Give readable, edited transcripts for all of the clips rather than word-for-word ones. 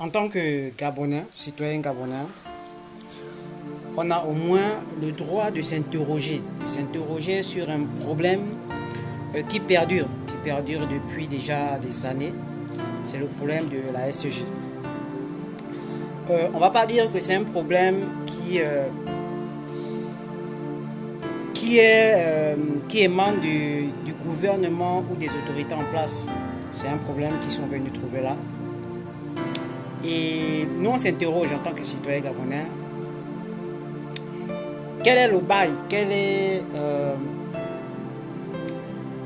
En tant que Gabonais, citoyen gabonais, on a au moins le droit de s'interroger sur un problème qui perdure depuis déjà des années. C'est le problème de la SG. On va pas dire que c'est un problème qui émane du gouvernement ou des autorités en place. C'est un problème qu'ils sont venus trouver là. Et nous, on s'interroge en tant que citoyen gabonais. Quel est le bail? Quel est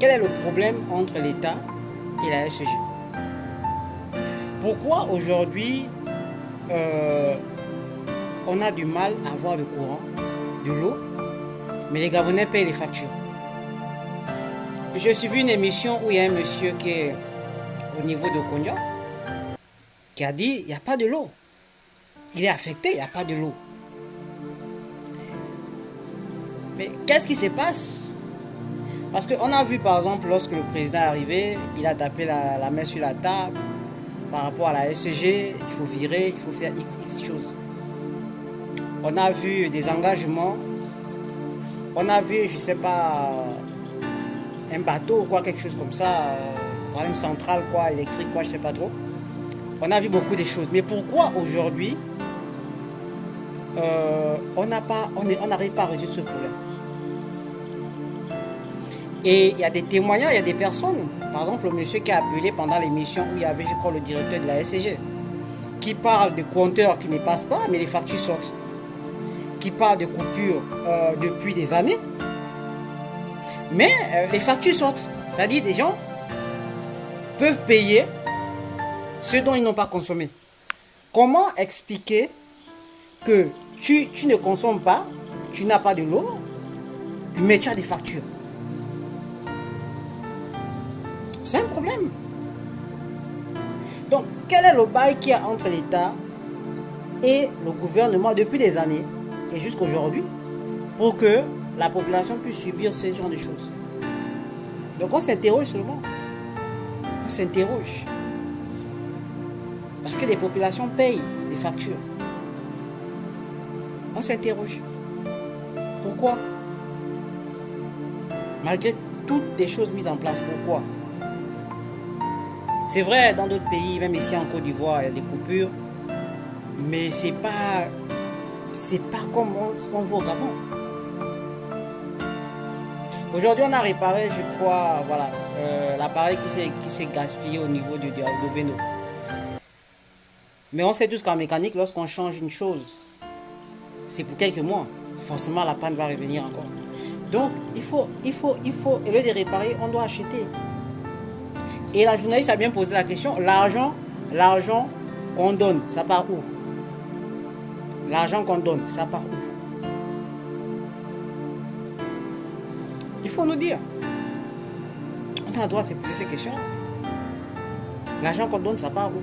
le problème entre l'État et la SG? Pourquoi aujourd'hui on a du mal à avoir le courant, de l'eau, mais les Gabonais payent les factures? J'ai suivi une émission où il y a un monsieur qui est au niveau de Konya qui a dit il n'y a pas de l'eau. Il est affecté, il n'y a pas de l'eau. Mais qu'est-ce qui se passe? Parce qu'on a vu par exemple lorsque le président est arrivé, il a tapé la main sur la table par rapport à la SG, il faut virer, il faut faire X choses. On a vu des engagements, on a vu, je sais pas, un bateau ou quoi, quelque chose comme ça, une centrale quoi, électrique quoi, je sais pas trop. On a vu beaucoup de choses. Mais pourquoi aujourd'hui on n'arrive pas à résoudre ce problème? Et il y a des témoignages, il y a des personnes, par exemple le monsieur qui a appelé pendant l'émission où il y avait, je crois, le directeur de la SCG, qui parle de compteurs qui ne passent pas, mais les factures sortent. Qui parle de coupures depuis des années, mais les factures sortent. C'est-à-dire des gens peuvent payer ce dont ils n'ont pas consommé. Comment expliquer que tu ne consommes pas, tu n'as pas de l'eau, mais tu as des factures? C'est un problème. Donc, quel est le bail qu'il y a entre l'État et le gouvernement depuis des années et jusqu'à aujourd'hui pour que la population puisse subir ce genre de choses? Donc, on s'interroge seulement. On s'interroge. Parce que les populations payent les factures. On s'interroge. Pourquoi? Malgré toutes les choses mises en place, pourquoi? C'est vrai, dans d'autres pays, même ici en Côte d'Ivoire, il y a des coupures, mais c'est pas comme on voit au Gabon. Aujourd'hui, on a réparé, je crois, voilà, l'appareil qui s'est gaspillé au niveau de Véno. Mais on sait tous qu'en mécanique, lorsqu'on change une chose, c'est pour quelques mois. Forcément, la panne va revenir encore. Donc, il faut, au lieu de réparer, on doit acheter. Et la journaliste a bien posé la question, l'argent qu'on donne, ça part où? L'argent qu'on donne, ça part où? Il faut nous dire. On a le droit de se poser ces questions-là. L'argent qu'on donne, ça part où?